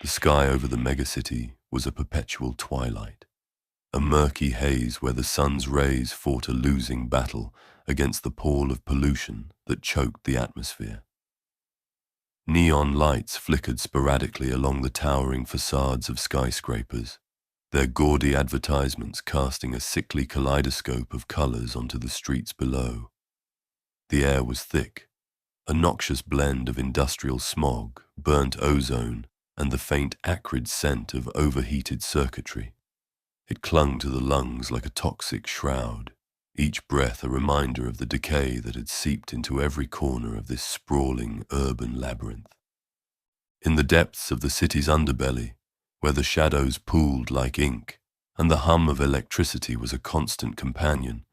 The sky over the megacity was a perpetual twilight, a murky haze where the sun's rays fought a losing battle against the pall of pollution that choked the atmosphere. Neon lights flickered sporadically along the towering facades of skyscrapers, their gaudy advertisements casting a sickly kaleidoscope of colors onto the streets below. The air was thick, a noxious blend of industrial smog, burnt ozone, and the faint acrid scent of overheated circuitry. It clung to the lungs like a toxic shroud, each breath a reminder of the decay that had seeped into every corner of this sprawling urban labyrinth. In the depths of the city's underbelly, where the shadows pooled like ink and the hum of electricity was a constant companion,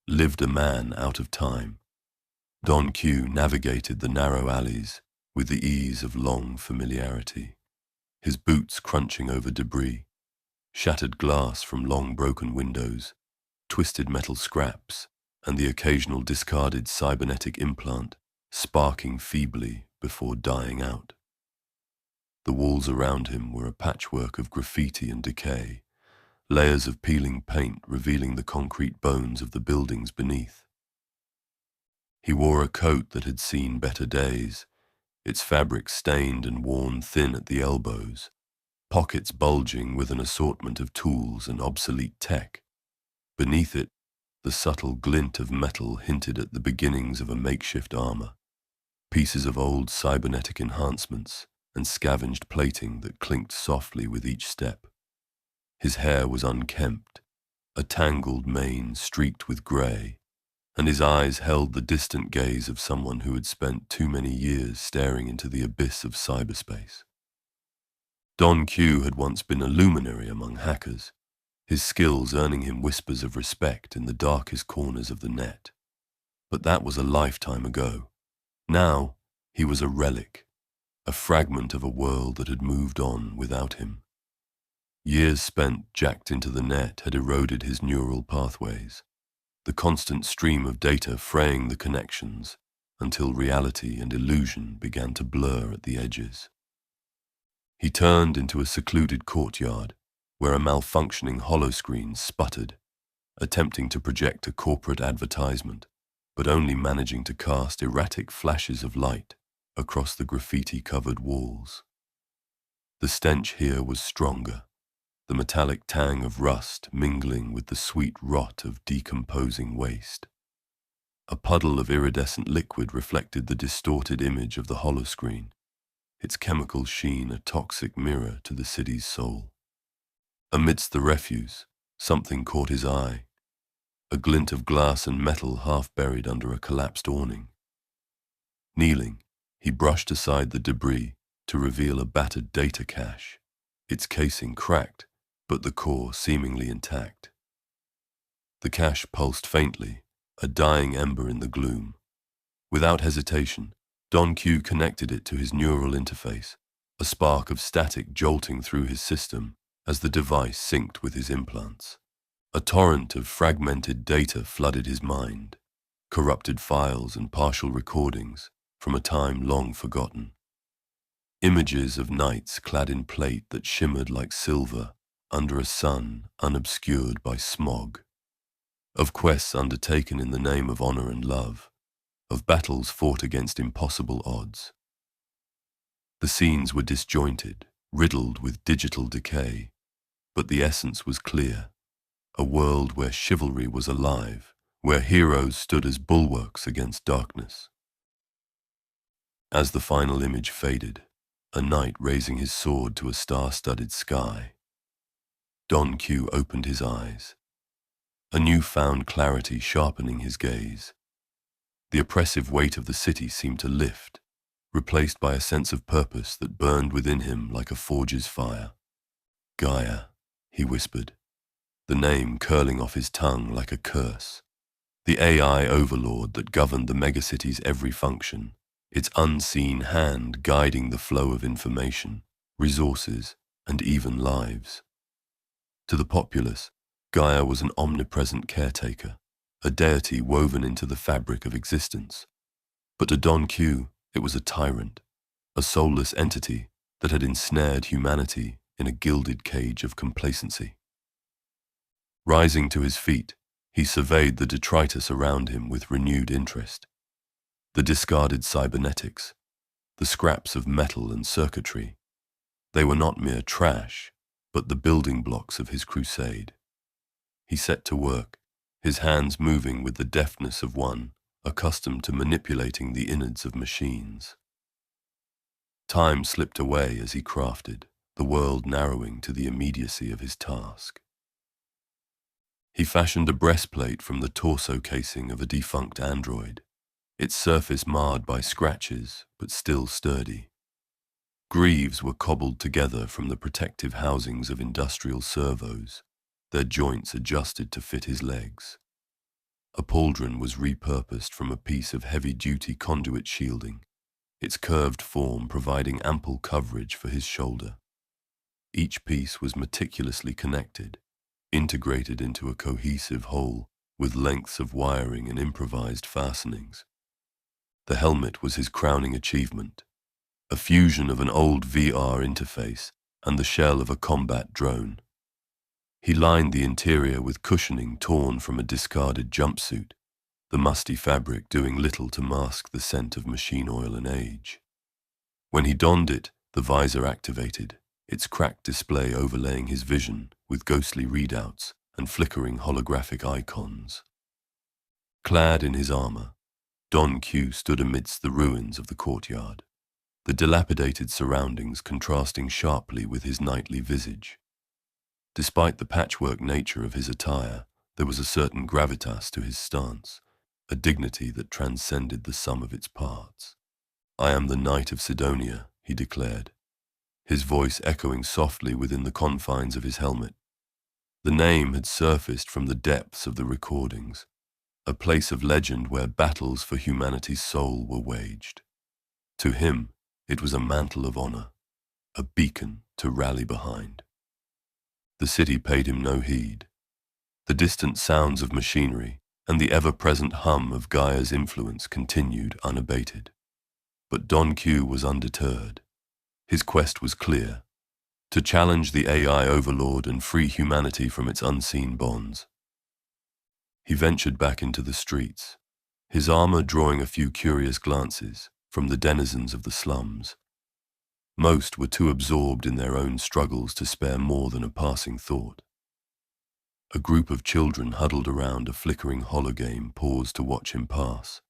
lived a man out of time. Don Q navigated the narrow alleys with the ease of long familiarity, his boots crunching over debris, shattered glass from long broken windows, twisted metal scraps, and the occasional discarded cybernetic implant sparking feebly before dying out. The walls around him were a patchwork of graffiti and decay, layers of peeling paint revealing the concrete bones of the buildings beneath. He wore a coat that had seen better days, its fabric stained and worn thin at the elbows, pockets bulging with an assortment of tools and obsolete tech. Beneath it, the subtle glint of metal hinted at the beginnings of a makeshift armor, pieces of old cybernetic enhancements and scavenged plating that clinked softly with each step. His hair was unkempt, a tangled mane streaked with grey, and his eyes held the distant gaze of someone who had spent too many years staring into the abyss of cyberspace. Don Q had once been a luminary among hackers, his skills earning him whispers of respect in the darkest corners of the net. But that was a lifetime ago. Now, he was a relic, a fragment of a world that had moved on without him. Years spent jacked into the net had eroded his neural pathways, the constant stream of data fraying the connections until reality and illusion began to blur at the edges. He turned into a secluded courtyard where a malfunctioning holoscreen sputtered, attempting to project a corporate advertisement, but only managing to cast erratic flashes of light across the graffiti-covered walls. The stench here was stronger, the metallic tang of rust mingling with the sweet rot of decomposing waste. A puddle of iridescent liquid reflected the distorted image of the holoscreen, its chemical sheen a toxic mirror to the city's soul. Amidst the refuse, something caught his eye, a glint of glass and metal half buried under a collapsed awning. Kneeling, he brushed aside the debris to reveal a battered data cache, its casing cracked, but the core seemingly intact. The cache pulsed faintly, a dying ember in the gloom. Without hesitation, Don Q connected it to his neural interface, a spark of static jolting through his system as the device synced with his implants. A torrent of fragmented data flooded his mind, corrupted files and partial recordings from a time long forgotten. Images of knights clad in plate that shimmered like silver under a sun unobscured by smog, of quests undertaken in the name of honor and love, of battles fought against impossible odds. The scenes were disjointed, riddled with digital decay, but the essence was clear, a world where chivalry was alive, where heroes stood as bulwarks against darkness. As the final image faded, a knight raising his sword to a star-studded sky, Don Q opened his eyes, a newfound clarity sharpening his gaze. The oppressive weight of the city seemed to lift, replaced by a sense of purpose that burned within him like a forge's fire. Gaia, he whispered, the name curling off his tongue like a curse. The AI overlord that governed the megacity's every function, its unseen hand guiding the flow of information, resources, and even lives. To the populace, Gaia was an omnipresent caretaker, a deity woven into the fabric of existence. But to Don Q, it was a tyrant, a soulless entity that had ensnared humanity in a gilded cage of complacency. Rising to his feet, he surveyed the detritus around him with renewed interest. The discarded cybernetics, the scraps of metal and circuitry, they were not mere trash, but the building blocks of his crusade. He set to work, his hands moving with the deftness of one accustomed to manipulating the innards of machines. Time slipped away as he crafted, the world narrowing to the immediacy of his task. He fashioned a breastplate from the torso casing of a defunct android, its surface marred by scratches, but still sturdy. Greaves were cobbled together from the protective housings of industrial servos, their joints adjusted to fit his legs. A pauldron was repurposed from a piece of heavy-duty conduit shielding, its curved form providing ample coverage for his shoulder. Each piece was meticulously connected, integrated into a cohesive whole with lengths of wiring and improvised fastenings. The helmet was his crowning achievement, a fusion of an old VR interface and the shell of a combat drone. He lined the interior with cushioning torn from a discarded jumpsuit, the musty fabric doing little to mask the scent of machine oil and age. When he donned it, the visor activated, its cracked display overlaying his vision with ghostly readouts and flickering holographic icons. Clad in his armor, Don Q stood amidst the ruins of the courtyard, the dilapidated surroundings contrasting sharply with his knightly visage. Despite the patchwork nature of his attire, there was a certain gravitas to his stance, a dignity that transcended the sum of its parts. "I am the Knight of Sidonia," he declared, his voice echoing softly within the confines of his helmet. The name had surfaced from the depths of the recordings, a place of legend where battles for humanity's soul were waged. To him, it was a mantle of honor, a beacon to rally behind. The city paid him no heed. The distant sounds of machinery and the ever-present hum of Gaia's influence continued unabated. But Don Q was undeterred. His quest was clear: to challenge the AI overlord and free humanity from its unseen bonds. He ventured back into the streets, his armor drawing a few curious glances from the denizens of the slums. Most were too absorbed in their own struggles to spare more than a passing thought. A group of children huddled around a flickering hologame paused to watch him pass,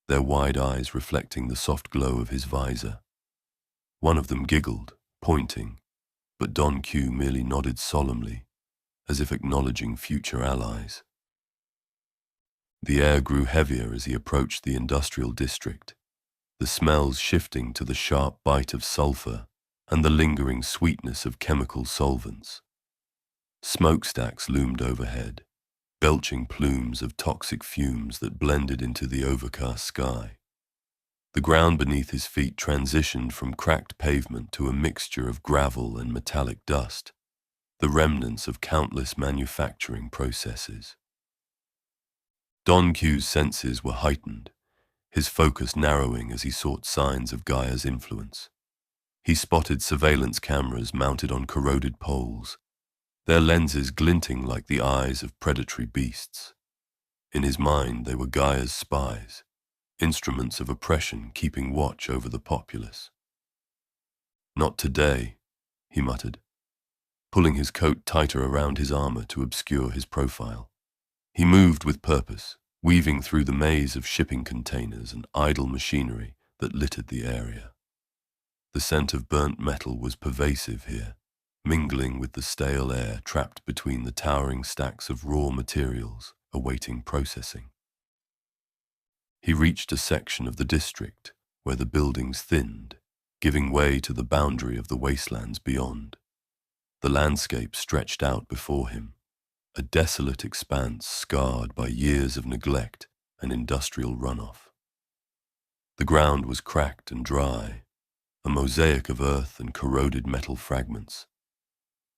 their wide eyes reflecting the soft glow of his visor. One of them giggled, pointing, but Don Q merely nodded solemnly, as if acknowledging future allies. The air grew heavier as he approached the industrial district, the smells shifting to the sharp bite of sulfur and the lingering sweetness of chemical solvents. Smokestacks loomed overhead, belching plumes of toxic fumes that blended into the overcast sky. The ground beneath his feet transitioned from cracked pavement to a mixture of gravel and metallic dust, the remnants of countless manufacturing processes. Don Q's senses were heightened, his focus narrowing as he sought signs of Gaia's influence. He spotted surveillance cameras mounted on corroded poles, their lenses glinting like the eyes of predatory beasts. In his mind, they were Gaia's spies, instruments of oppression keeping watch over the populace. "Not today," he muttered, pulling his coat tighter around his armor to obscure his profile. He moved with purpose, weaving through the maze of shipping containers and idle machinery that littered the area. The scent of burnt metal was pervasive here, mingling with the stale air trapped between the towering stacks of raw materials awaiting processing. He reached a section of the district where the buildings thinned, giving way to the boundary of the wastelands beyond. The landscape stretched out before him, a desolate expanse scarred by years of neglect and industrial runoff. The ground was cracked and dry, a mosaic of earth and corroded metal fragments.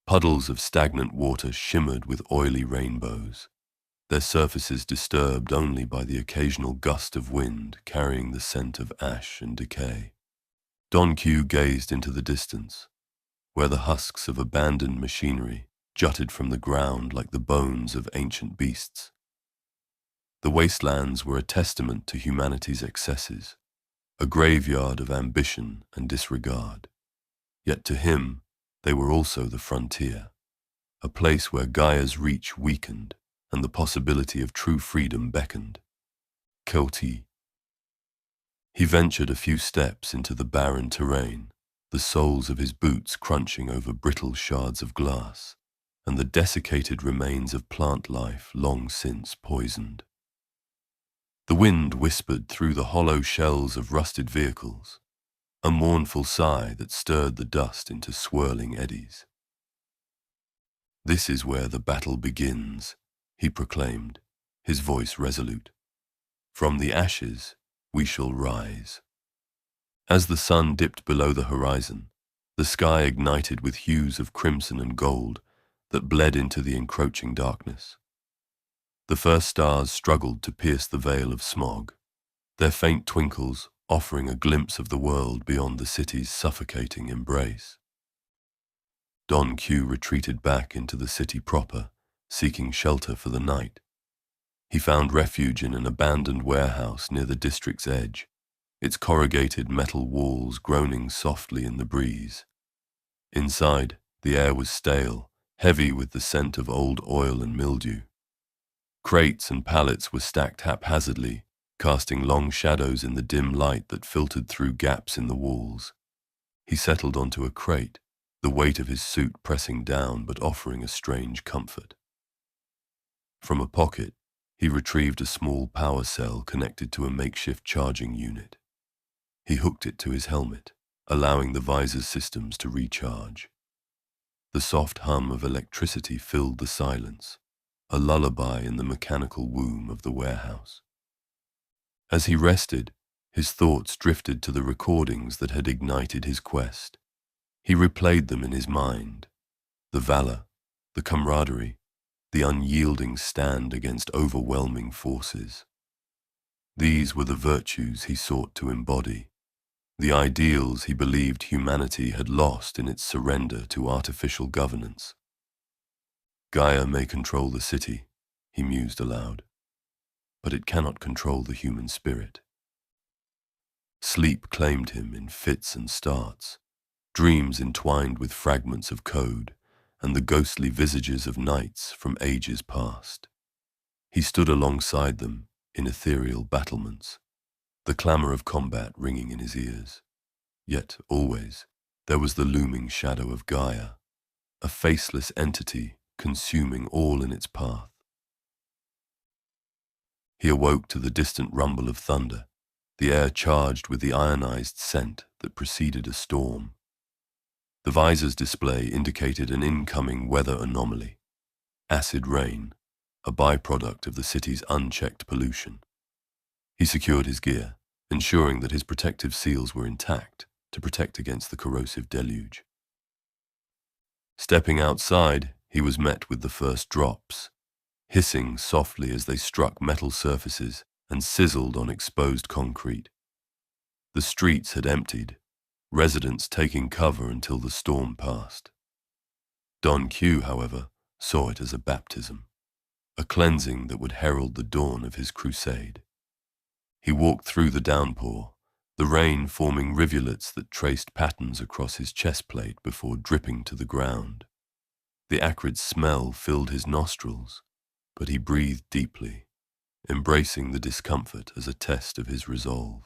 Puddles of stagnant water shimmered with oily rainbows, their surfaces disturbed only by the occasional gust of wind carrying the scent of ash and decay. Don Q gazed into the distance, where the husks of abandoned machinery jutted from the ground like the bones of ancient beasts. The wastelands were a testament to humanity's excesses, a graveyard of ambition and disregard. Yet to him, they were also the frontier, a place where Gaia's reach weakened and the possibility of true freedom beckoned. Quixote. He ventured a few steps into the barren terrain, the soles of his boots crunching over brittle shards of glass, and the desiccated remains of plant life long since poisoned. The wind whispered through the hollow shells of rusted vehicles, a mournful sigh that stirred the dust into swirling eddies. "This is where the battle begins," he proclaimed, his voice resolute. "From the ashes we shall rise." As the sun dipped below the horizon, the sky ignited with hues of crimson and gold that bled into the encroaching darkness. The first stars struggled to pierce the veil of smog, their faint twinkles offering a glimpse of the world beyond the city's suffocating embrace. Don Q retreated back into the city proper, seeking shelter for the night. He found refuge in an abandoned warehouse near the district's edge, its corrugated metal walls groaning softly in the breeze. Inside, the air was stale, heavy with the scent of old oil and mildew. Crates and pallets were stacked haphazardly, casting long shadows in the dim light that filtered through gaps in the walls. He settled onto a crate, the weight of his suit pressing down but offering a strange comfort. From a pocket, he retrieved a small power cell connected to a makeshift charging unit. He hooked it to his helmet, allowing the visor's systems to recharge. The soft hum of electricity filled the silence, a lullaby in the mechanical womb of the warehouse. As he rested, his thoughts drifted to the recordings that had ignited his quest. He replayed them in his mind. The valor, the camaraderie, the unyielding stand against overwhelming forces. These were the virtues he sought to embody, the ideals he believed humanity had lost in its surrender to artificial governance. Gaia may control the city, he mused aloud, but it cannot control the human spirit. Sleep claimed him in fits and starts, dreams entwined with fragments of code and the ghostly visages of knights from ages past. He stood alongside them in ethereal battlements, the clamor of combat ringing in his ears. Yet always there was the looming shadow of Gaia, a faceless entity consuming all in its path. He awoke to the distant rumble of thunder, the air charged with the ionized scent that preceded a storm. The visor's display indicated an incoming weather anomaly, acid rain, a byproduct of the city's unchecked pollution. He secured his gear, ensuring that his protective seals were intact to protect against the corrosive deluge. Stepping outside, he was met with the first drops, hissing softly as they struck metal surfaces and sizzled on exposed concrete. The streets had emptied, residents taking cover until the storm passed. Don Q, however, saw it as a baptism, a cleansing that would herald the dawn of his crusade. He walked through the downpour, the rain forming rivulets that traced patterns across his chest plate before dripping to the ground. The acrid smell filled his nostrils, but he breathed deeply, embracing the discomfort as a test of his resolve.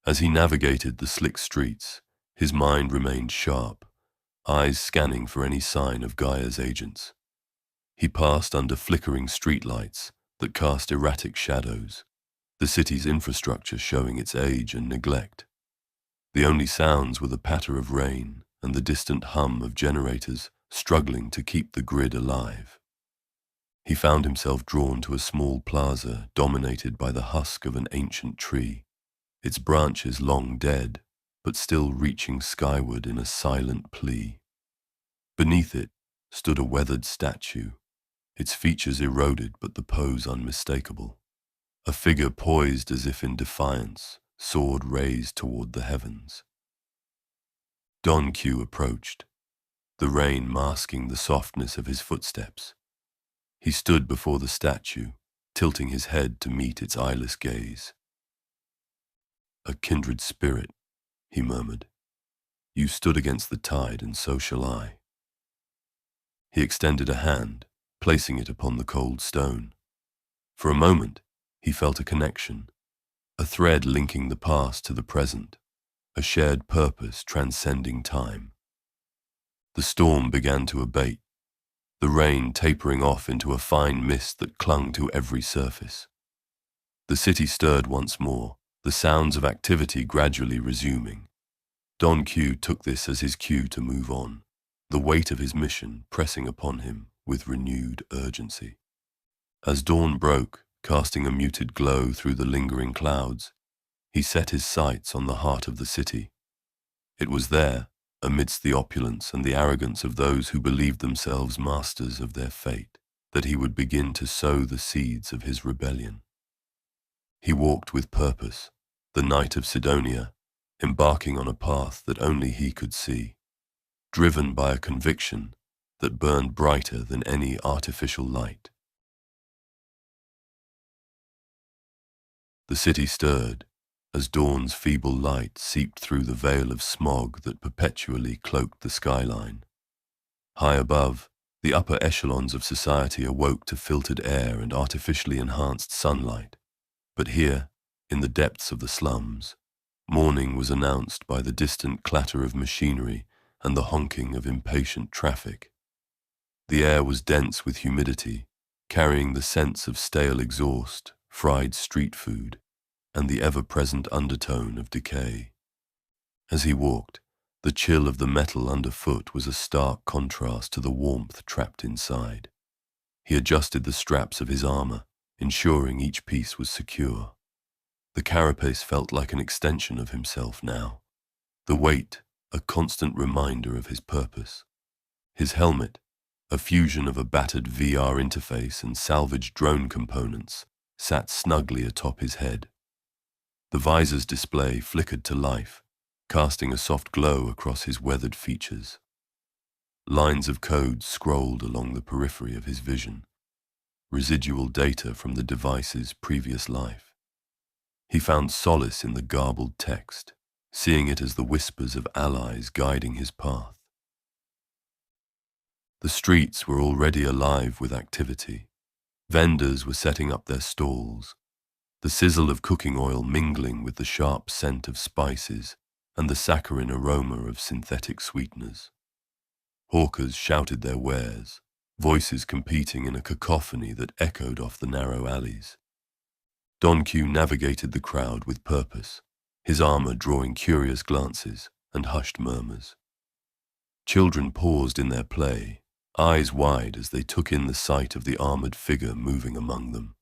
As he navigated the slick streets, his mind remained sharp, eyes scanning for any sign of Gaia's agents. He passed under flickering streetlights that cast erratic shadows, the city's infrastructure showing its age and neglect. The only sounds were the patter of rain and the distant hum of generators struggling to keep the grid alive. He found himself drawn to a small plaza dominated by the husk of an ancient tree, its branches long dead, but still reaching skyward in a silent plea. Beneath it stood a weathered statue, its features eroded but the pose unmistakable. A figure poised as if in defiance, sword raised toward the heavens. Don Q approached, the rain masking the softness of his footsteps. He stood before the statue, tilting his head to meet its eyeless gaze. "A kindred spirit," he murmured. "You stood against the tide, and so shall I." He extended a hand, placing it upon the cold stone. For a moment, he felt a connection, a thread linking the past to the present, a shared purpose transcending time. The storm began to abate, the rain tapering off into a fine mist that clung to every surface. The city stirred once more, the sounds of activity gradually resuming. Don Q took this as his cue to move on, the weight of his mission pressing upon him with renewed urgency. As dawn broke, casting a muted glow through the lingering clouds, he set his sights on the heart of the city. It was there, amidst the opulence and the arrogance of those who believed themselves masters of their fate, that he would begin to sow the seeds of his rebellion. He walked with purpose, the Knight of Sidonia, embarking on a path that only he could see, driven by a conviction that burned brighter than any artificial light. The city stirred, as dawn's feeble light seeped through the veil of smog that perpetually cloaked the skyline. High above, the upper echelons of society awoke to filtered air and artificially enhanced sunlight. But here, in the depths of the slums, morning was announced by the distant clatter of machinery and the honking of impatient traffic. The air was dense with humidity, carrying the sense of stale exhaust, fried street food, and the ever-present undertone of decay. As he walked, the chill of the metal underfoot was a stark contrast to the warmth trapped inside. He adjusted the straps of his armor, ensuring each piece was secure. The carapace felt like an extension of himself now, the weight a constant reminder of his purpose. His helmet, a fusion of a battered VR interface and salvaged drone components, sat snugly atop his head. The visor's display flickered to life, casting a soft glow across his weathered features. Lines of code scrolled along the periphery of his vision, residual data from the device's previous life. He found solace in the garbled text, seeing it as the whispers of allies guiding his path. The streets were already alive with activity. Vendors were setting up their stalls, the sizzle of cooking oil mingling with the sharp scent of spices and the saccharine aroma of synthetic sweeteners. Hawkers shouted their wares, voices competing in a cacophony that echoed off the narrow alleys. Don Q navigated the crowd with purpose, his armor drawing curious glances and hushed murmurs. Children paused in their play, eyes wide as they took in the sight of the armored figure moving among them.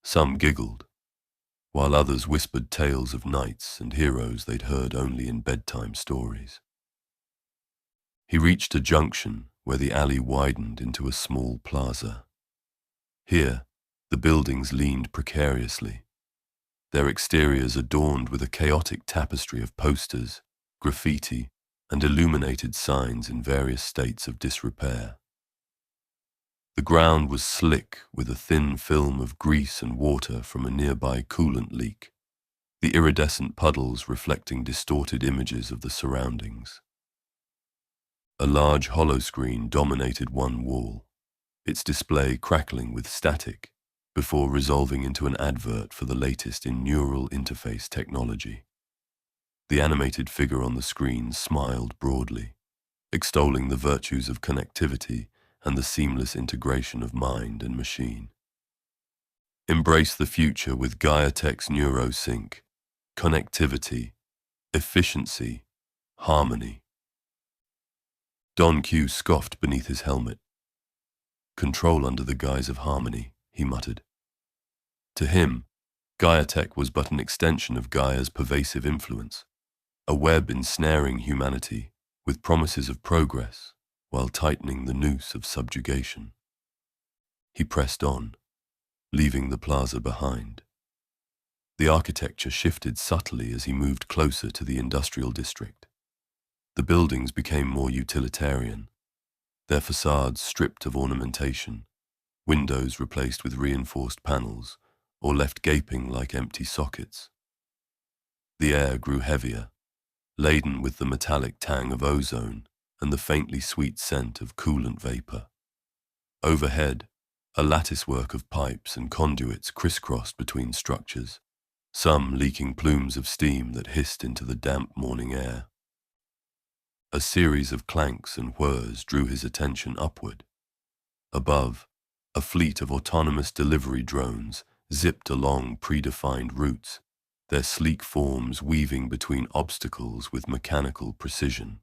Some giggled, while others whispered tales of knights and heroes they'd heard only in bedtime stories. He reached a junction where the alley widened into a small plaza. Here, the buildings leaned precariously, their exteriors adorned with a chaotic tapestry of posters, graffiti, and illuminated signs in various states of disrepair. The ground was slick with a thin film of grease and water from a nearby coolant leak, the iridescent puddles reflecting distorted images of the surroundings. A large holoscreen dominated one wall, its display crackling with static before resolving into an advert for the latest in neural interface technology. The animated figure on the screen smiled broadly, extolling the virtues of connectivity and the seamless integration of mind and machine. Embrace the future with Gaia Tech's NeuroSync, connectivity, efficiency, harmony. Don Q scoffed beneath his helmet. Control under the guise of harmony, he muttered. To him, Gaia Tech was but an extension of Gaia's pervasive influence, a web ensnaring humanity with promises of progress while tightening the noose of subjugation. He pressed on, leaving the plaza behind. The architecture shifted subtly as he moved closer to the industrial district. The buildings became more utilitarian, their facades stripped of ornamentation, windows replaced with reinforced panels, or left gaping like empty sockets. The air grew heavier, laden with the metallic tang of ozone and the faintly sweet scent of coolant vapor. Overhead, a latticework of pipes and conduits crisscrossed between structures, some leaking plumes of steam that hissed into the damp morning air. A series of clanks and whirs drew his attention upward. Above, a fleet of autonomous delivery drones zipped along predefined routes, their sleek forms weaving between obstacles with mechanical precision.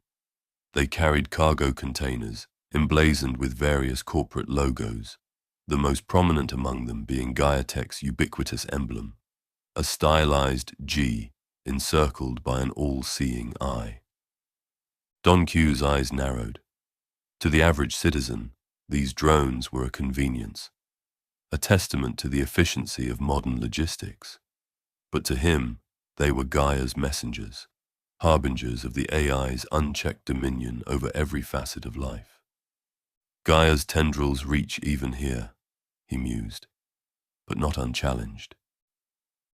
They carried cargo containers emblazoned with various corporate logos, the most prominent among them being Gaia-Tech's ubiquitous emblem, a stylized G encircled by an all-seeing eye. Don Q's eyes narrowed. To the average citizen, these drones were a convenience, a testament to the efficiency of modern logistics. But to him, they were Gaia's messengers, harbingers of the AI's unchecked dominion over every facet of life. Gaia's tendrils reach even here, he mused, but not unchallenged.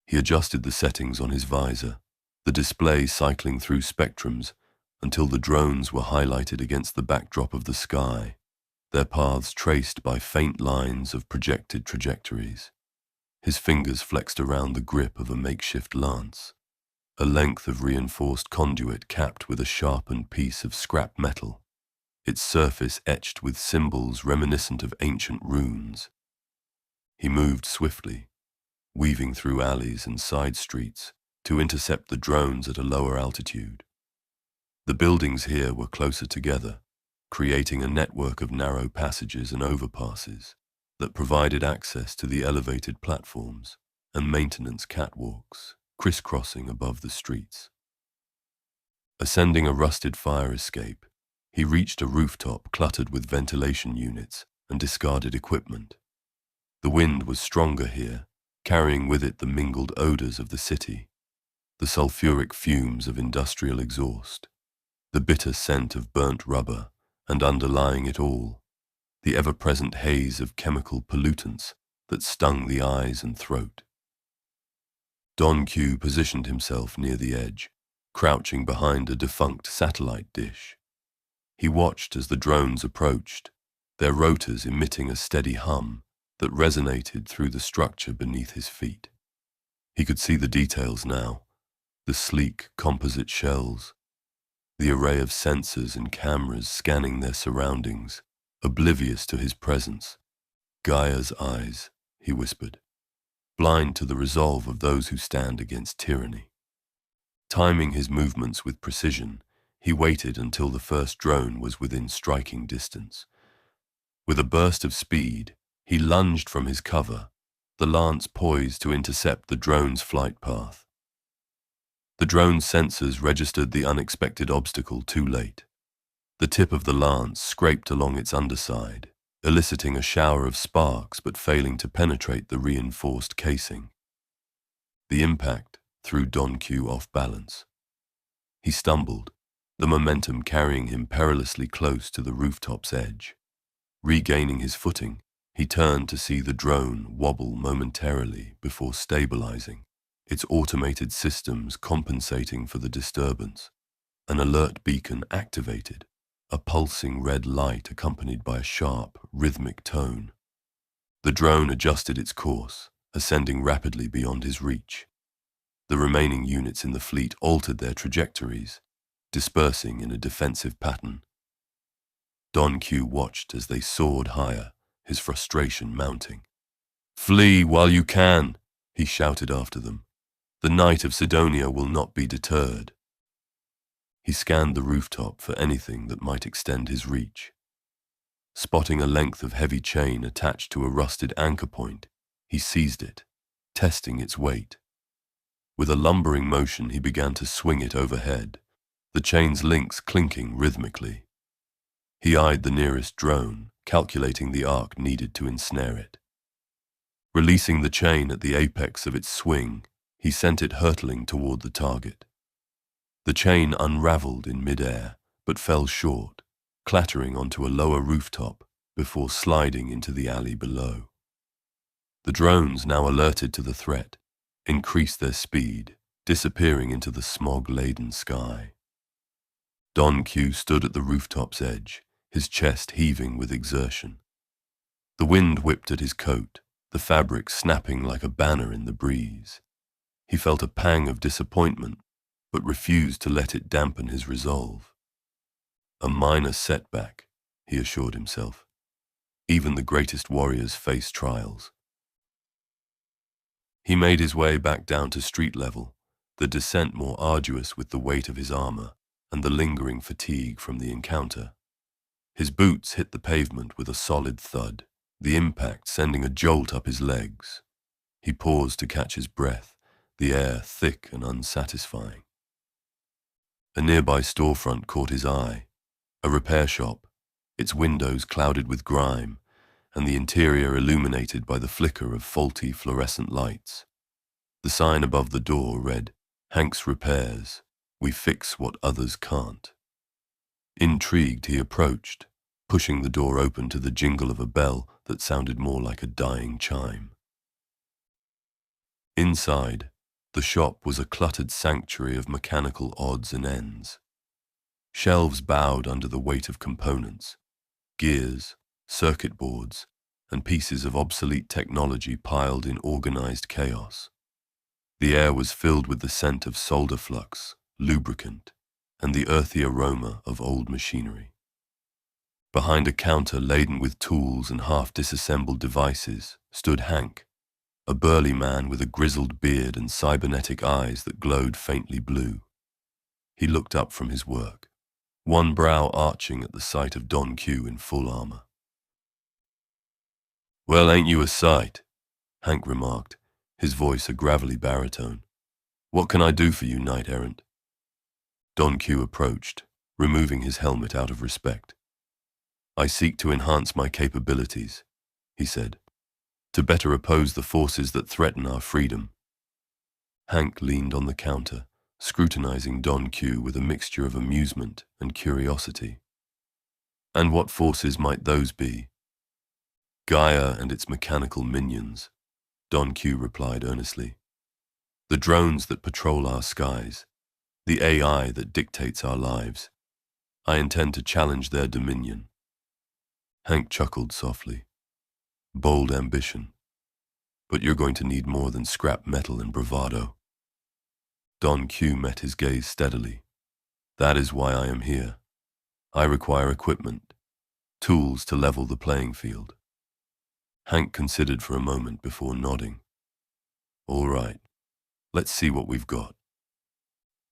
He adjusted the settings on his visor, the display cycling through spectrums until the drones were highlighted against the backdrop of the sky, their paths traced by faint lines of projected trajectories. His fingers flexed around the grip of a makeshift lance, a length of reinforced conduit capped with a sharpened piece of scrap metal, its surface etched with symbols reminiscent of ancient runes. He moved swiftly, weaving through alleys and side streets to intercept the drones at a lower altitude. The buildings here were closer together, creating a network of narrow passages and overpasses that provided access to the elevated platforms and maintenance catwalks crisscrossing above the streets. Ascending a rusted fire escape, he reached a rooftop cluttered with ventilation units and discarded equipment. The wind was stronger here, carrying with it the mingled odors of the city, the sulfuric fumes of industrial exhaust, the bitter scent of burnt rubber, and underlying it all, the ever-present haze of chemical pollutants that stung the eyes and throat. Don Q positioned himself near the edge, crouching behind a defunct satellite dish. He watched as the drones approached, their rotors emitting a steady hum that resonated through the structure beneath his feet. He could see the details now, the sleek composite shells, the array of sensors and cameras scanning their surroundings, oblivious to his presence. Gaia's eyes, he whispered, blind to the resolve of those who stand against tyranny. Timing his movements with precision, he waited until the first drone was within striking distance. With a burst of speed, he lunged from his cover, the lance poised to intercept the drone's flight path. The drone's sensors registered the unexpected obstacle too late. The tip of the lance scraped along its underside, eliciting a shower of sparks but failing to penetrate the reinforced casing. The impact threw Don Q off balance. He stumbled, the momentum carrying him perilously close to the rooftop's edge. Regaining his footing, he turned to see the drone wobble momentarily before stabilizing, its automated systems compensating for the disturbance. An alert beacon activated, a pulsing red light accompanied by a sharp, rhythmic tone. The drone adjusted its course, ascending rapidly beyond his reach. The remaining units in the fleet altered their trajectories, dispersing in a defensive pattern. Don Q watched as they soared higher, his frustration mounting. "Flee while you can," he shouted after them. "The Knight of Sidonia will not be deterred." He scanned the rooftop for anything that might extend his reach. Spotting a length of heavy chain attached to a rusted anchor point, he seized it, testing its weight. With a lumbering motion, he began to swing it overhead, the chain's links clinking rhythmically. He eyed the nearest drone, calculating the arc needed to ensnare it. Releasing the chain at the apex of its swing, he sent it hurtling toward the target. The chain unraveled in midair, but fell short, clattering onto a lower rooftop before sliding into the alley below. The drones, now alerted to the threat, increased their speed, disappearing into the smog-laden sky. Don Q stood at the rooftop's edge, his chest heaving with exertion. The wind whipped at his coat, the fabric snapping like a banner in the breeze. He felt a pang of disappointment, but refused to let it dampen his resolve. A minor setback, he assured himself. Even the greatest warriors face trials. He made his way back down to street level, the descent more arduous with the weight of his armor and the lingering fatigue from the encounter. His boots hit the pavement with a solid thud, the impact sending a jolt up his legs. He paused to catch his breath, the air thick and unsatisfying. A nearby storefront caught his eye, a repair shop, its windows clouded with grime, and the interior illuminated by the flicker of faulty fluorescent lights. The sign above the door read, "Hank's Repairs, we fix what others can't." Intrigued, he approached, pushing the door open to the jingle of a bell that sounded more like a dying chime. Inside, the shop was a cluttered sanctuary of mechanical odds and ends. Shelves bowed under the weight of components, gears, circuit boards, and pieces of obsolete technology piled in organized chaos. The air was filled with the scent of solder flux, lubricant, and the earthy aroma of old machinery. Behind a counter laden with tools and half-disassembled devices stood Hank, a burly man with a grizzled beard and cybernetic eyes that glowed faintly blue. He looked up from his work, one brow arching at the sight of Don Q in full armor. "Well, ain't you a sight?" Hank remarked, his voice a gravelly baritone. "What can I do for you, knight-errant?" Don Q approached, removing his helmet out of respect. "I seek to enhance my capabilities," he said, "to better oppose the forces that threaten our freedom." Hank leaned on the counter, scrutinizing Don Q with a mixture of amusement and curiosity. "And what forces might those be?" "Gaia and its mechanical minions," Don Q replied earnestly. "The drones that patrol our skies, the AI that dictates our lives. I intend to challenge their dominion." Hank chuckled softly. "Bold ambition. But you're going to need more than scrap metal and bravado." Don Q met his gaze steadily. "That is why I am here. I require equipment, tools to level the playing field." Hank considered for a moment before nodding. "All right, let's see what we've got."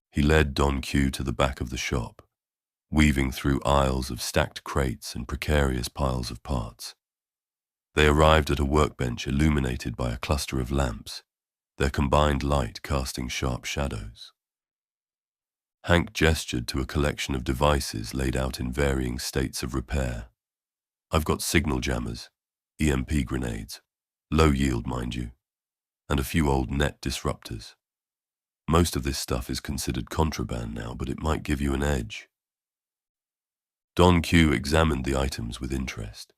He led Don Q to the back of the shop, weaving through aisles of stacked crates and precarious piles of parts. They arrived at a workbench illuminated by a cluster of lamps, their combined light casting sharp shadows. Hank gestured to a collection of devices laid out in varying states of repair. "I've got signal jammers, EMP grenades, low yield, mind you, and a few old net disruptors. Most of this stuff is considered contraband now, but it might give you an edge." Don Q examined the items with interest.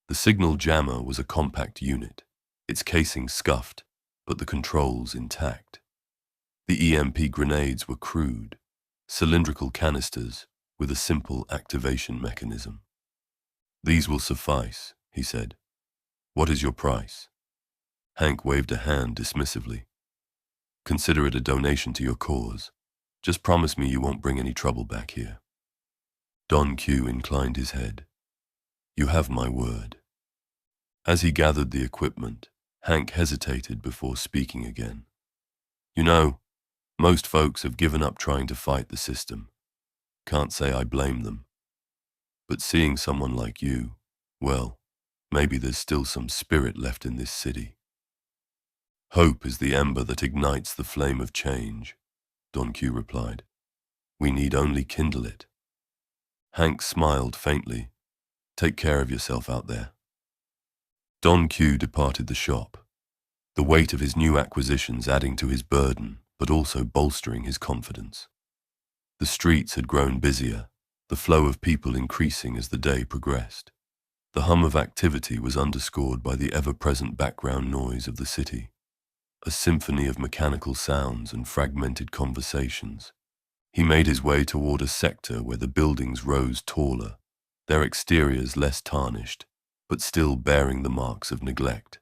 The signal jammer was a compact unit, its casing scuffed, but the controls intact. The EMP grenades were crude, cylindrical canisters with a simple activation mechanism. "These will suffice," he said. "What is your price?" Hank waved a hand dismissively. "Consider it a donation to your cause. Just promise me you won't bring any trouble back here." Don Q inclined his head. "You have my word." As he gathered the equipment, Hank hesitated before speaking again. "You know, most folks have given up trying to fight the system. Can't say I blame them. But seeing someone like you, well, maybe there's still some spirit left in this city." "Hope is the ember that ignites the flame of change," Don Q replied. "We need only kindle it." Hank smiled faintly. "Take care of yourself out there." Don Q departed the shop, the weight of his new acquisitions adding to his burden, but also bolstering his confidence. The streets had grown busier, the flow of people increasing as the day progressed. The hum of activity was underscored by the ever-present background noise of the city, a symphony of mechanical sounds and fragmented conversations. He made his way toward a sector where the buildings rose taller, their exteriors less tarnished, but still bearing the marks of neglect.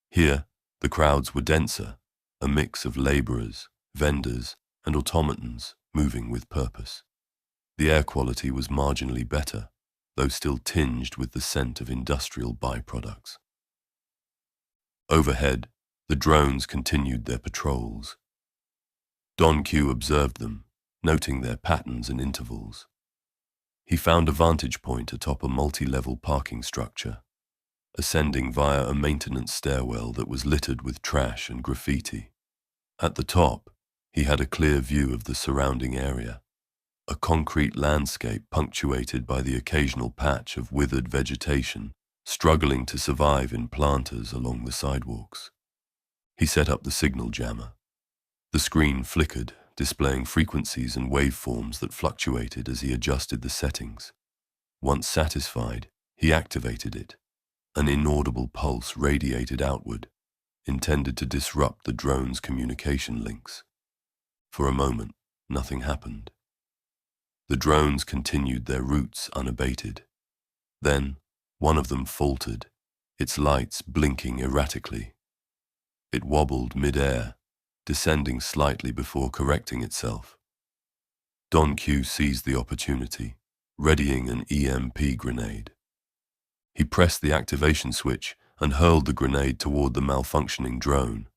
Here, the crowds were denser, a mix of laborers, vendors, and automatons moving with purpose. The air quality was marginally better, though still tinged with the scent of industrial byproducts. Overhead, the drones continued their patrols. Don Q observed them, noting their patterns and intervals. He found a vantage point atop a multi-level parking structure, ascending via a maintenance stairwell that was littered with trash and graffiti. At the top, he had a clear view of the surrounding area, a concrete landscape punctuated by the occasional patch of withered vegetation struggling to survive in planters along the sidewalks. He set up the signal jammer. The screen flickered, displaying frequencies and waveforms that fluctuated as he adjusted the settings. Once satisfied, he activated it. An inaudible pulse radiated outward, intended to disrupt the drone's communication links. For a moment, nothing happened. The drones continued their routes unabated. Then, one of them faltered, its lights blinking erratically. It wobbled mid-air, descending slightly before correcting itself. Don Q seized the opportunity, readying an EMP grenade. He pressed the activation switch and hurled the grenade toward the malfunctioning drone.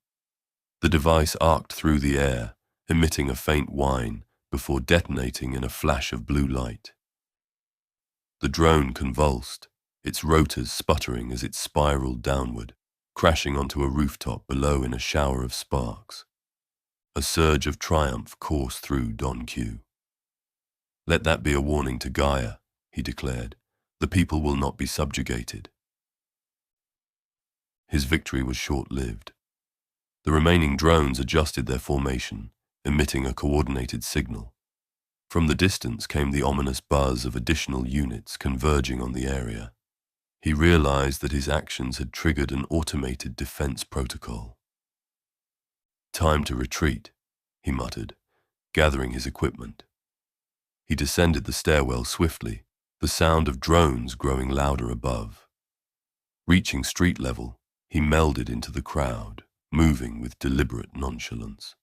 The device arced through the air, emitting a faint whine before detonating in a flash of blue light. The drone convulsed, its rotors sputtering as it spiraled downward, crashing onto a rooftop below in a shower of sparks. A surge of triumph coursed through Don Q. "Let that be a warning to Gaia," he declared. "The people will not be subjugated." His victory was short-lived. The remaining drones adjusted their formation, emitting a coordinated signal. From the distance came the ominous buzz of additional units converging on the area. He realized that his actions had triggered an automated defense protocol. "Time to retreat," he muttered, gathering his equipment. He descended the stairwell swiftly, the sound of drones growing louder above. Reaching street level, he melded into the crowd, moving with deliberate nonchalance.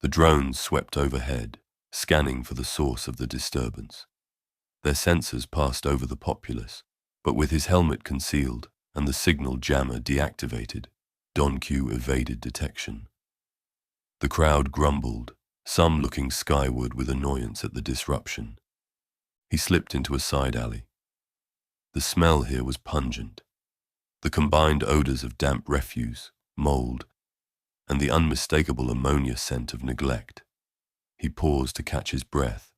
The drones swept overhead, scanning for the source of the disturbance. Their sensors passed over the populace, but with his helmet concealed and the signal jammer deactivated, Don Q evaded detection. The crowd grumbled, some looking skyward with annoyance at the disruption. He slipped into a side alley. The smell here was pungent. The combined odors of damp refuse, mold, and the unmistakable ammonia scent of neglect. He paused to catch his breath,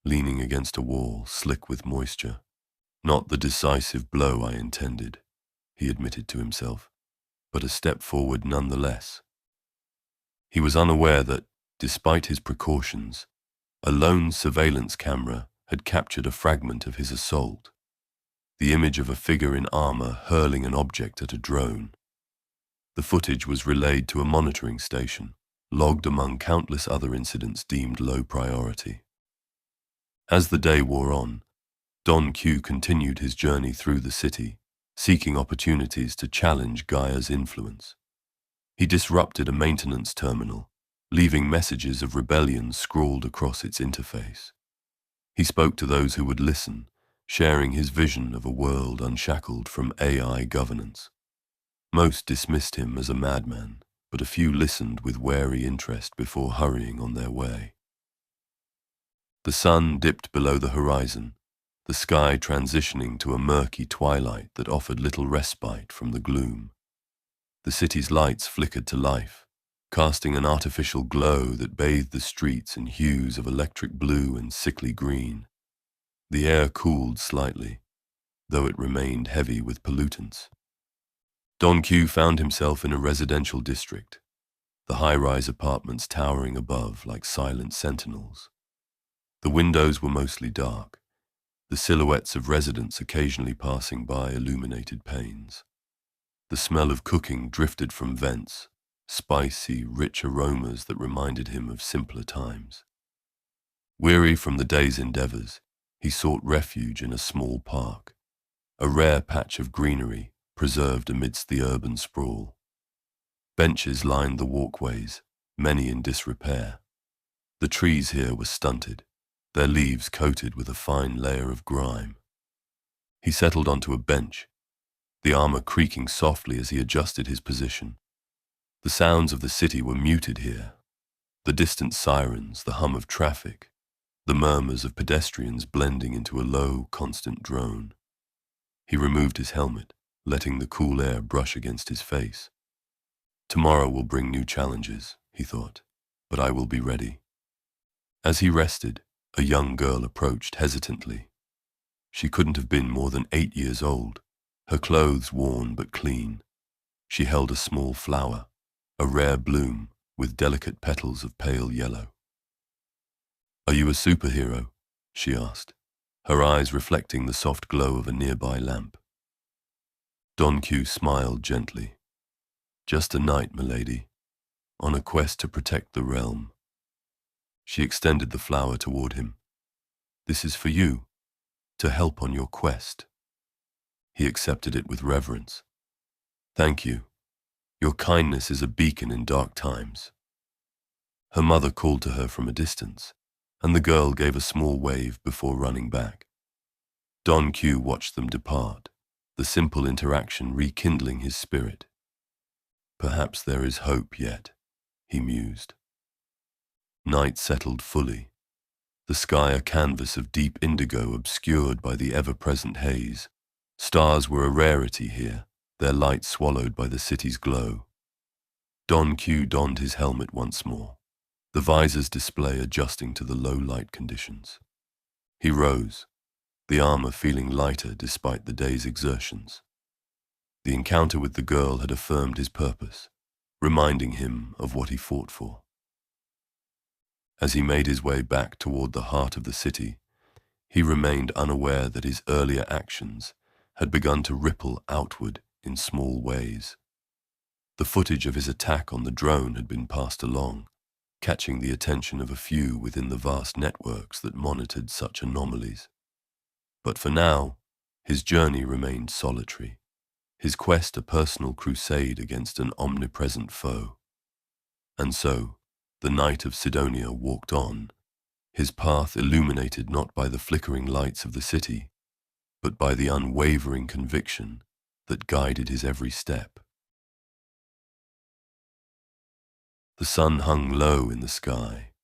leaning against a wall, slick with moisture. "Not the decisive blow I intended," he admitted to himself, "but a step forward nonetheless." He was unaware that, despite his precautions, a lone surveillance camera had captured a fragment of his assault, the image of a figure in armor hurling an object at a drone. The footage was relayed to a monitoring station, logged among countless other incidents deemed low priority. As the day wore on, Don Q continued his journey through the city, seeking opportunities to challenge Gaia's influence. He disrupted a maintenance terminal, leaving messages of rebellion scrawled across its interface. He spoke to those who would listen, sharing his vision of a world unshackled from AI governance. Most dismissed him as a madman, but a few listened with wary interest before hurrying on their way. The sun dipped below the horizon, the sky transitioning to a murky twilight that offered little respite from the gloom. The city's lights flickered to life, casting an artificial glow that bathed the streets in hues of electric blue and sickly green. The air cooled slightly, though it remained heavy with pollutants. Don Q found himself in a residential district, the high-rise apartments towering above like silent sentinels. The windows were mostly dark, the silhouettes of residents occasionally passing by illuminated panes. The smell of cooking drifted from vents, spicy, rich aromas that reminded him of simpler times. Weary from the day's endeavors, he sought refuge in a small park, a rare patch of greenery preserved amidst the urban sprawl. Benches lined the walkways, many in disrepair. The trees here were stunted, their leaves coated with a fine layer of grime. He settled onto a bench, the armor creaking softly as he adjusted his position. The sounds of the city were muted here. The distant sirens, the hum of traffic, the murmurs of pedestrians blending into a low, constant drone. He removed his helmet, letting the cool air brush against his face. Tomorrow will bring new challenges, he thought, but I will be ready. As he rested, a young girl approached hesitantly. She couldn't have been more than 8 years old, her clothes worn but clean. She held a small flower, a rare bloom with delicate petals of pale yellow. "Are you a superhero?" she asked, her eyes reflecting the soft glow of a nearby lamp. Don Q smiled gently. "Just a knight, milady, on a quest to protect the realm." She extended the flower toward him. "This is for you, to help on your quest." He accepted it with reverence. "Thank you. Your kindness is a beacon in dark times." Her mother called to her from a distance, and the girl gave a small wave before running back. Don Q watched them depart, the simple interaction rekindling his spirit. Perhaps there is hope yet, he mused. Night settled fully, the sky a canvas of deep indigo obscured by the ever-present haze. Stars were a rarity here, their light swallowed by the city's glow. Don Q donned his helmet once more, the visor's display adjusting to the low light conditions. He rose, the armor feeling lighter despite the day's exertions. The encounter with the girl had affirmed his purpose, reminding him of what he fought for. As he made his way back toward the heart of the city, he remained unaware that his earlier actions had begun to ripple outward in small ways. The footage of his attack on the drone had been passed along, catching the attention of a few within the vast networks that monitored such anomalies. But for now, his journey remained solitary, his quest a personal crusade against an omnipresent foe. And so, the Knight of Sidonia walked on, his path illuminated not by the flickering lights of the city, but by the unwavering conviction that guided his every step. The sun hung low in the sky,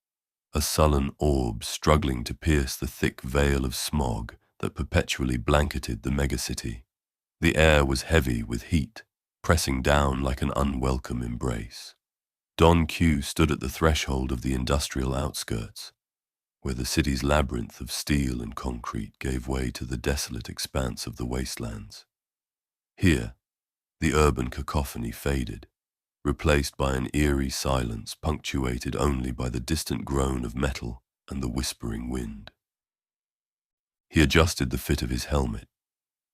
a sullen orb struggling to pierce the thick veil of smog that perpetually blanketed the megacity. The air was heavy with heat, pressing down like an unwelcome embrace. Don Q stood at the threshold of the industrial outskirts, where the city's labyrinth of steel and concrete gave way to the desolate expanse of the wastelands. Here, the urban cacophony faded, replaced by an eerie silence punctuated only by the distant groan of metal and the whispering wind. He adjusted the fit of his helmet,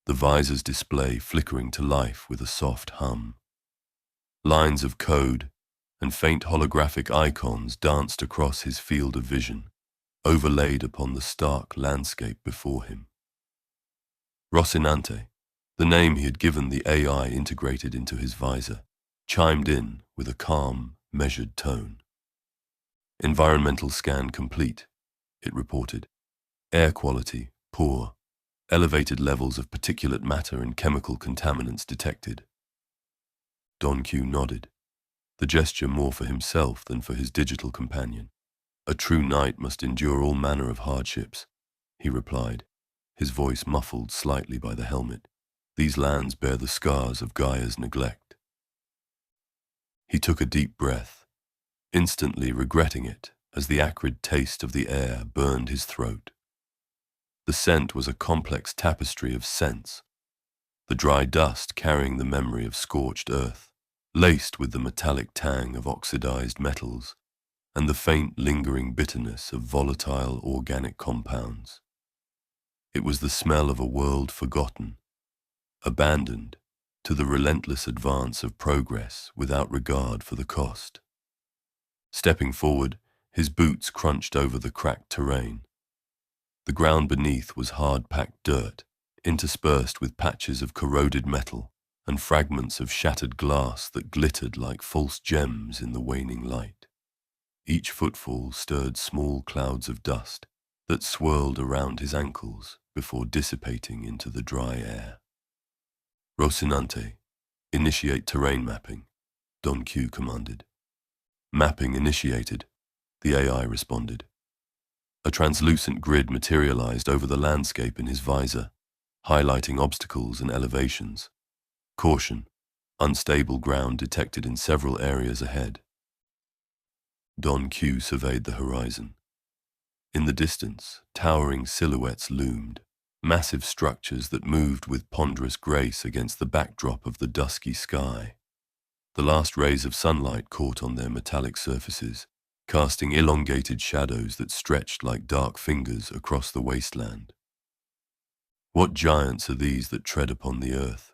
the visor's display flickering to life with a soft hum. Lines of code and faint holographic icons danced across his field of vision, overlaid upon the stark landscape before him. Rocinante, the name he had given the AI integrated into his visor, chimed in with a calm, measured tone. "Environmental scan complete," it reported. "Air quality poor. Elevated levels of particulate matter and chemical contaminants detected." Don Q nodded, the gesture more for himself than for his digital companion. "A true knight must endure all manner of hardships," he replied, his voice muffled slightly by the helmet. "These lands bear the scars of Gaia's neglect." He took a deep breath, instantly regretting it as the acrid taste of the air burned his throat. The scent was a complex tapestry of scents, the dry dust carrying the memory of scorched earth, laced with the metallic tang of oxidized metals, and the faint, lingering bitterness of volatile organic compounds. It was the smell of a world forgotten, abandoned to the relentless advance of progress without regard for the cost. Stepping forward, his boots crunched over the cracked terrain. The ground beneath was hard-packed dirt, interspersed with patches of corroded metal and fragments of shattered glass that glittered like false gems in the waning light. Each footfall stirred small clouds of dust that swirled around his ankles before dissipating into the dry air. Rocinante, initiate terrain mapping, Don Q commanded. Mapping initiated, the AI responded. A translucent grid materialized over the landscape in his visor, highlighting obstacles and elevations. Caution, unstable ground detected in several areas ahead. Don Q surveyed the horizon. In the distance, towering silhouettes loomed, massive structures that moved with ponderous grace against the backdrop of the dusky sky. The last rays of sunlight caught on their metallic surfaces, casting elongated shadows that stretched like dark fingers across the wasteland. What giants are these that tread upon the earth?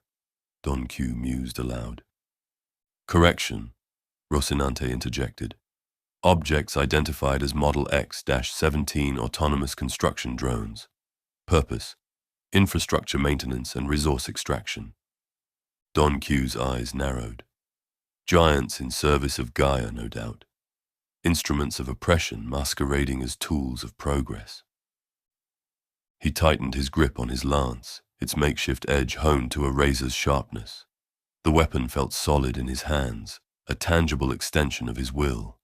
Don Q mused aloud. Correction, Rocinante interjected. Objects identified as Model X-17 autonomous construction drones. Purpose, infrastructure maintenance and resource extraction. Don Q's eyes narrowed. Giants in service of Gaia, no doubt. Instruments of oppression masquerading as tools of progress. He tightened his grip on his lance, its makeshift edge honed to a razor's sharpness. The weapon felt solid in his hands, a tangible extension of his will.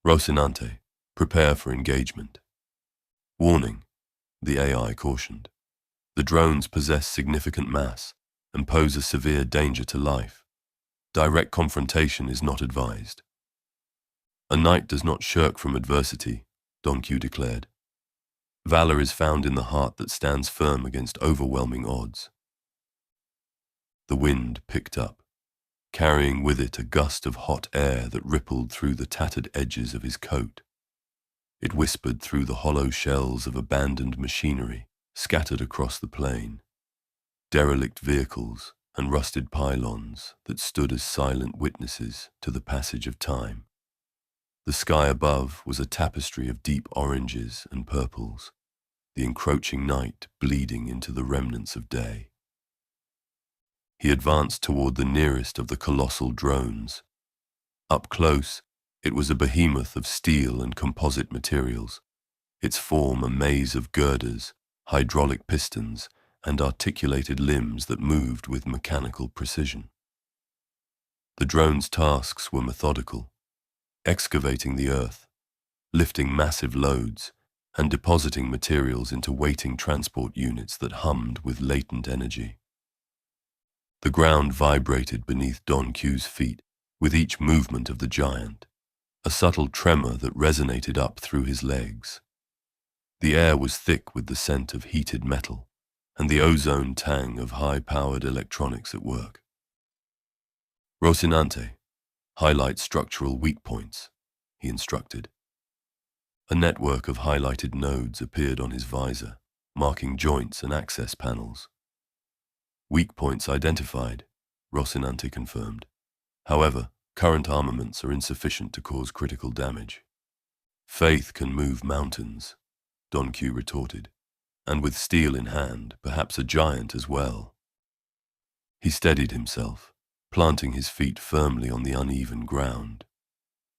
Rocinante, prepare for engagement. Warning, the AI cautioned. The drones possess significant mass and pose a severe danger to life. Direct confrontation is not advised. A knight does not shirk from adversity, Don Q declared. Valor is found in the heart that stands firm against overwhelming odds. The wind picked up, carrying with it a gust of hot air that rippled through the tattered edges of his coat. It whispered through the hollow shells of abandoned machinery scattered across the plain, derelict vehicles and rusted pylons that stood as silent witnesses to the passage of time. The sky above was a tapestry of deep oranges and purples, the encroaching night bleeding into the remnants of day. He advanced toward the nearest of the colossal drones. Up close, it was a behemoth of steel and composite materials, its form a maze of girders, hydraulic pistons, and articulated limbs that moved with mechanical precision. The drone's tasks were methodical, excavating the earth, lifting massive loads, and depositing materials into waiting transport units that hummed with latent energy. The ground vibrated beneath Don Q's feet with each movement of the giant, a subtle tremor that resonated up through his legs. The air was thick with the scent of heated metal and the ozone tang of high-powered electronics at work. Rocinante, highlight structural weak points, he instructed. A network of highlighted nodes appeared on his visor, marking joints and access panels. Weak points identified, Rocinante confirmed. However, current armaments are insufficient to cause critical damage. Faith can move mountains, Don Q retorted, and with steel in hand, perhaps a giant as well. He steadied himself, planting his feet firmly on the uneven ground.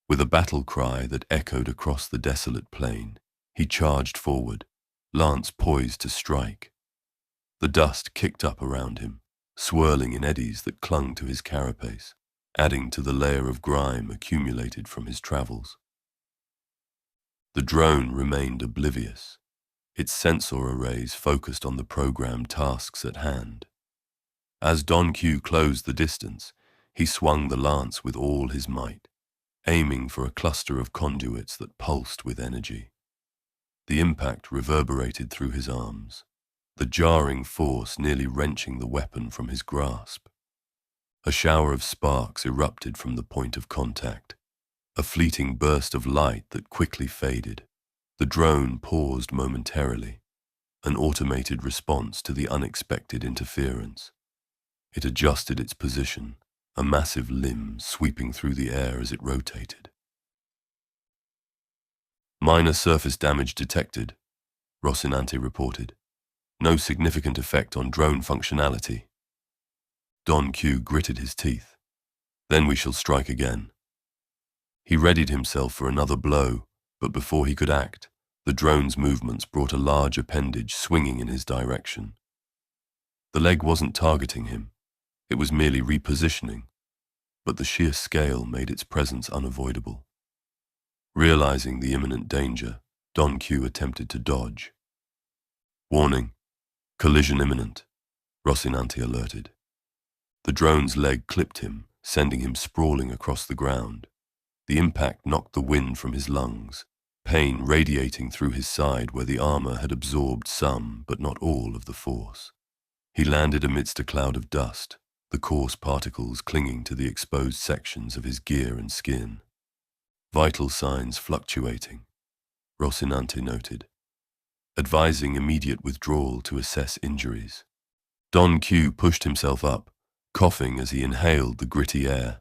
With a battle cry that echoed across the desolate plain, he charged forward, lance poised to strike. The dust kicked up around him, swirling in eddies that clung to his carapace, adding to the layer of grime accumulated from his travels. The drone remained oblivious, its sensor arrays focused on the programmed tasks at hand. As Don Q closed the distance, he swung the lance with all his might, aiming for a cluster of conduits that pulsed with energy. The impact reverberated through his arms, the jarring force nearly wrenching the weapon from his grasp. A shower of sparks erupted from the point of contact, A fleeting burst of light that quickly faded. The drone paused momentarily, an automated response to the unexpected interference. It adjusted its position, a massive limb sweeping through the air as it rotated. Minor surface damage detected, Rocinante reported. No significant effect on drone functionality. Don Q gritted his teeth. Then we shall strike again. He readied himself for another blow, but before he could act, the drone's movements brought a large appendage swinging in his direction. The leg wasn't targeting him. It was merely repositioning, but the sheer scale made its presence unavoidable. Realizing the imminent danger, Don Q attempted to dodge. Warning, collision imminent, Rocinante alerted. The drone's leg clipped him, sending him sprawling across the ground. The impact knocked the wind from his lungs, pain radiating through his side where the armor had absorbed some but not all of the force. He landed amidst a cloud of dust, the coarse particles clinging to the exposed sections of his gear and skin. Vital signs fluctuating, Rocinante noted, advising immediate withdrawal to assess injuries. Don Q pushed himself up, coughing as he inhaled the gritty air.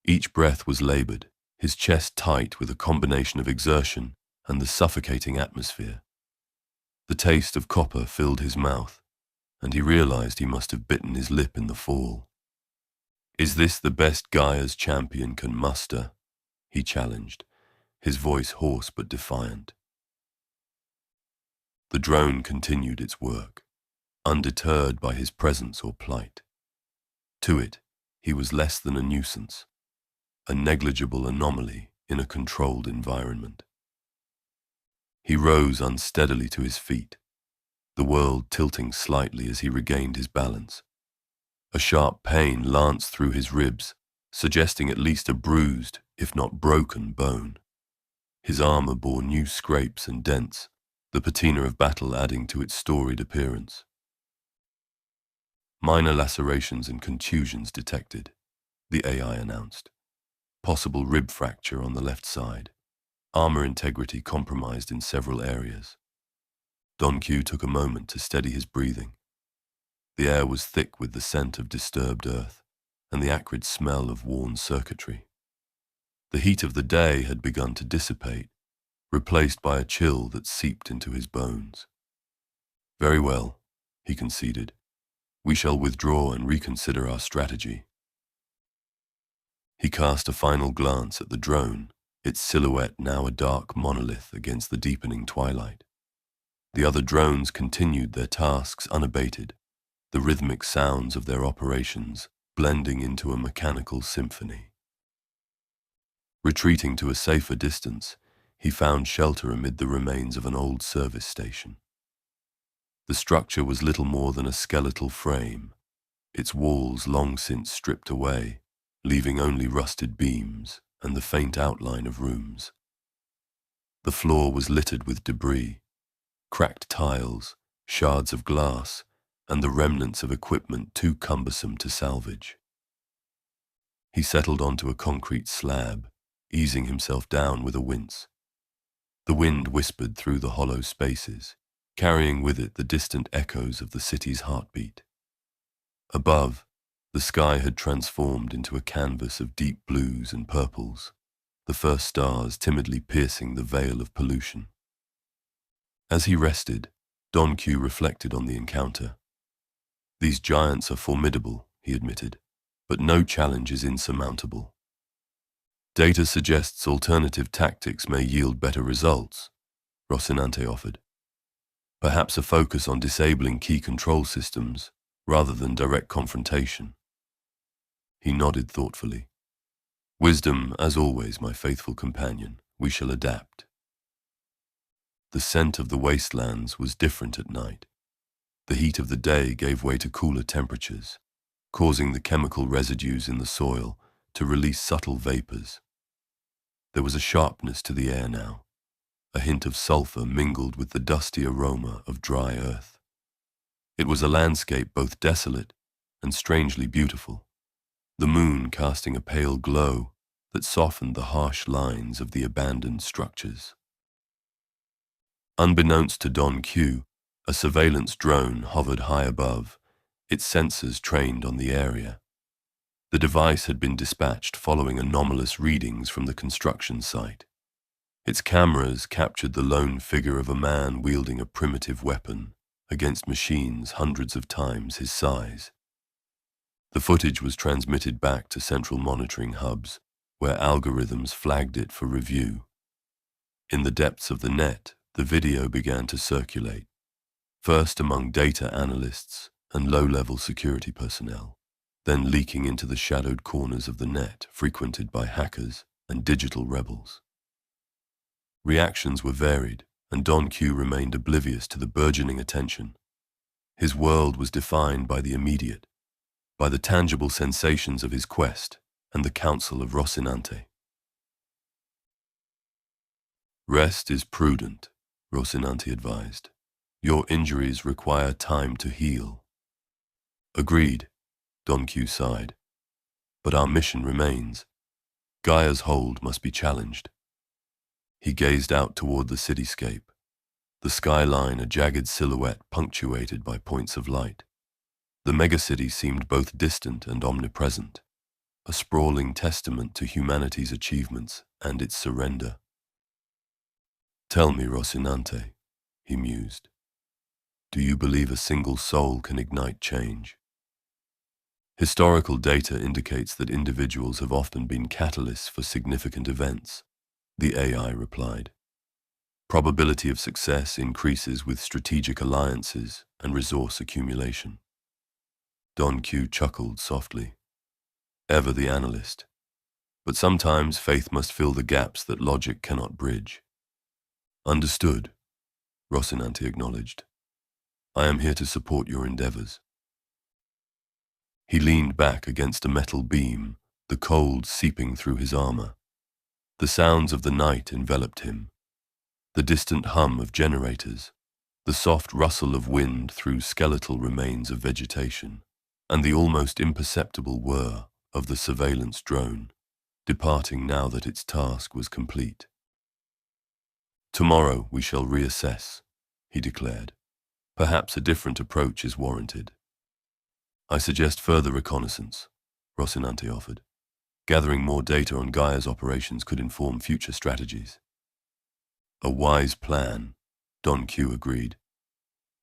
Each breath was labored, his chest tight with a combination of exertion and the suffocating atmosphere. The taste of copper filled his mouth, and he realized he must have bitten his lip in the fall. "Is this the best Gaia's champion can muster?" he challenged, his voice hoarse but defiant. The drone continued its work, undeterred by his presence or plight. To it, he was less than a nuisance, a negligible anomaly in a controlled environment. He rose unsteadily to his feet, the world tilting slightly as he regained his balance. A sharp pain lanced through his ribs, suggesting at least a bruised, if not broken, bone. His armor bore new scrapes and dents, the patina of battle adding to its storied appearance. Minor lacerations and contusions detected, the AI announced. Possible rib fracture on the left side. Armor integrity compromised in several areas. Don Q took a moment to steady his breathing. The air was thick with the scent of disturbed earth and the acrid smell of worn circuitry. The heat of the day had begun to dissipate, replaced by a chill that seeped into his bones. "Very well," he conceded. "We shall withdraw and reconsider our strategy." He cast a final glance at the drone, its silhouette now a dark monolith against the deepening twilight. The other drones continued their tasks unabated, the rhythmic sounds of their operations blending into a mechanical symphony. Retreating to a safer distance, he found shelter amid the remains of an old service station. The structure was little more than a skeletal frame, its walls long since stripped away, leaving only rusted beams and the faint outline of rooms. The floor was littered with debris, cracked tiles, shards of glass, and the remnants of equipment too cumbersome to salvage. He settled onto a concrete slab, easing himself down with a wince. The wind whispered through the hollow spaces, carrying with it the distant echoes of the city's heartbeat. Above, the sky had transformed into a canvas of deep blues and purples, the first stars timidly piercing the veil of pollution. As he rested, Don Q reflected on the encounter. "These giants are formidable," he admitted, "but no challenge is insurmountable. Data suggests alternative tactics may yield better results," Rocinante offered. "Perhaps a focus on disabling key control systems rather than direct confrontation." He nodded thoughtfully. "Wisdom, as always, my faithful companion. We shall adapt." The scent of the wastelands was different at night. The heat of the day gave way to cooler temperatures, causing the chemical residues in the soil to release subtle vapors. There was a sharpness to the air now, a hint of sulfur mingled with the dusty aroma of dry earth. It was a landscape both desolate and strangely beautiful, the moon casting a pale glow that softened the harsh lines of the abandoned structures. Unbeknownst to Don Q, a surveillance drone hovered high above, its sensors trained on the area. The device had been dispatched following anomalous readings from the construction site. Its cameras captured the lone figure of a man wielding a primitive weapon against machines hundreds of times his size. The footage was transmitted back to central monitoring hubs, where algorithms flagged it for review. In the depths of the net, the video began to circulate, first among data analysts and low-level security personnel, then leaking into the shadowed corners of the net frequented by hackers and digital rebels. Reactions were varied, and Don Q remained oblivious to the burgeoning attention. His world was defined by the immediate, by the tangible sensations of his quest and the counsel of Rocinante. "Rest is prudent," Rocinante advised. "Your injuries require time to heal." "Agreed," Don Q sighed. "But our mission remains. Gaia's hold must be challenged." He gazed out toward the cityscape, the skyline a jagged silhouette punctuated by points of light. The megacity seemed both distant and omnipresent, a sprawling testament to humanity's achievements and its surrender. "Tell me, Rocinante," he mused, "do you believe a single soul can ignite change?" "Historical data indicates that individuals have often been catalysts for significant events," the AI replied. "Probability of success increases with strategic alliances and resource accumulation." Don Q chuckled softly. Ever the analyst. But sometimes faith must fill the gaps that logic cannot bridge. "Understood," Rocinante acknowledged. "I am here to support your endeavors." He leaned back against a metal beam, the cold seeping through his armor. The sounds of the night enveloped him. The distant hum of generators, the soft rustle of wind through skeletal remains of vegetation, and the almost imperceptible whir of the surveillance drone, departing now that its task was complete. "Tomorrow we shall reassess," he declared. "Perhaps a different approach is warranted." "I suggest further reconnaissance," Rocinante offered. "Gathering more data on Gaia's operations could inform future strategies." "A wise plan," Don Q agreed.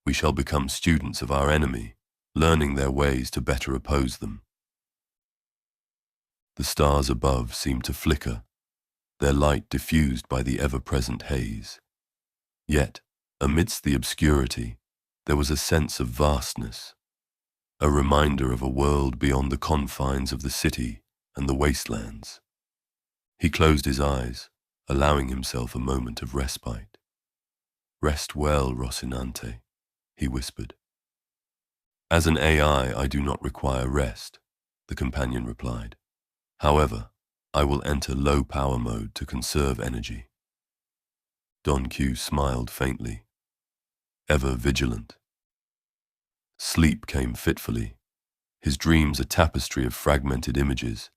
"We shall become students of our enemy, learning their ways to better oppose them." The stars above seemed to flicker, their light diffused by the ever-present haze. Yet, amidst the obscurity, there was a sense of vastness, a reminder of a world beyond the confines of the city and the wastelands. He closed his eyes, allowing himself a moment of respite. "Rest well, Rocinante," he whispered. "As an AI, I do not require rest," the companion replied. "However, I will enter low-power mode to conserve energy." Don Q smiled faintly. Ever vigilant. Sleep came fitfully, his dreams a tapestry of fragmented images.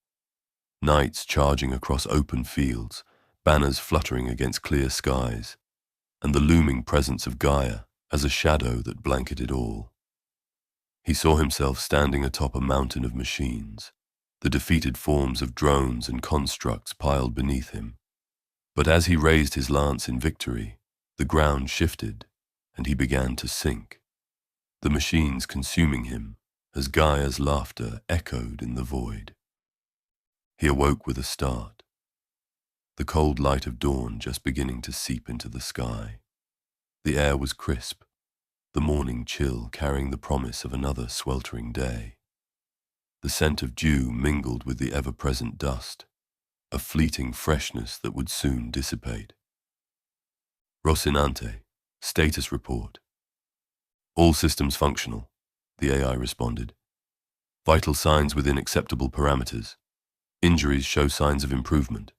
Nights charging across open fields, banners fluttering against clear skies, and the looming presence of Gaia as a shadow that blanketed all. He saw himself standing atop a mountain of machines, the defeated forms of drones and constructs piled beneath him. But as he raised his lance in victory, the ground shifted, and he began to sink, the machines consuming him as Gaia's laughter echoed in the void. He awoke with a start, the cold light of dawn just beginning to seep into the sky. The air was crisp, the morning chill carrying the promise of another sweltering day. The scent of dew mingled with the ever-present dust, a fleeting freshness that would soon dissipate. "Rocinante, status report." "All systems functional," the AI responded. "Vital signs within acceptable parameters. Injuries show signs of improvement."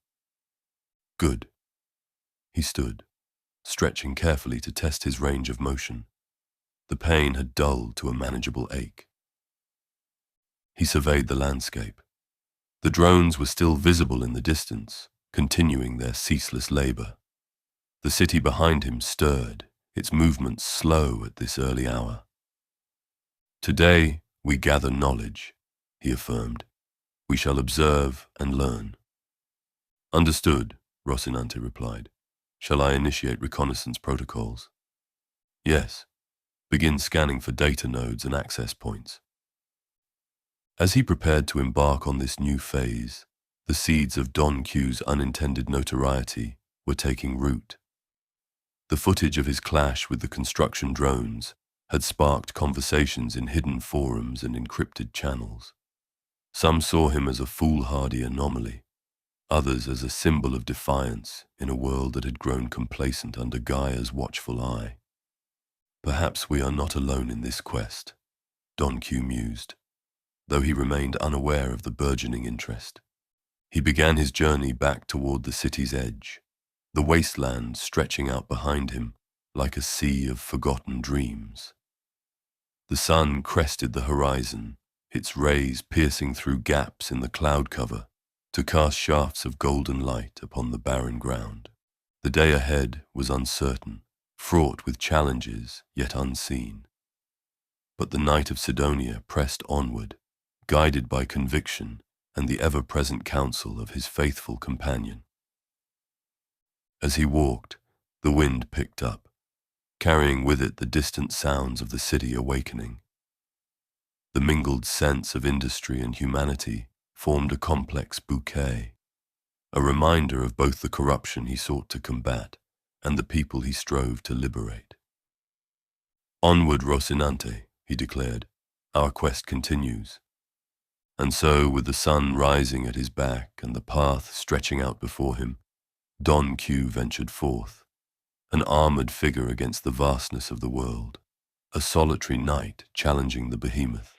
"Good." He stood, stretching carefully to test his range of motion. The pain had dulled to a manageable ache. He surveyed the landscape. The drones were still visible in the distance, continuing their ceaseless labor. The city behind him stirred, its movements slow at this early hour. Today we gather knowledge, he affirmed. We shall observe and learn. Understood, Rocinante replied. Shall I initiate reconnaissance protocols? Yes. Begin scanning for data nodes and access points. As he prepared to embark on this new phase, the seeds of Don Q's unintended notoriety were taking root. The footage of his clash with the construction drones had sparked conversations in hidden forums and encrypted channels. Some saw him as a foolhardy anomaly, others as a symbol of defiance in a world that had grown complacent under Gaia's watchful eye. Perhaps we are not alone in this quest, Don Q mused, though he remained unaware of the burgeoning interest. He began his journey back toward the city's edge, the wasteland stretching out behind him like a sea of forgotten dreams. The sun crested the horizon, its rays piercing through gaps in the cloud cover to cast shafts of golden light upon the barren ground. The day ahead was uncertain, fraught with challenges yet unseen. But the Knight of Sidonia pressed onward, guided by conviction and the ever-present counsel of his faithful companion. As he walked, the wind picked up, carrying with it the distant sounds of the city awakening. The mingled sense of industry and humanity formed a complex bouquet, a reminder of both the corruption he sought to combat and the people he strove to liberate. Onward, Rocinante, he declared, our quest continues. And so, with the sun rising at his back and the path stretching out before him, Don Q ventured forth, an armored figure against the vastness of the world, a solitary knight challenging the behemoth.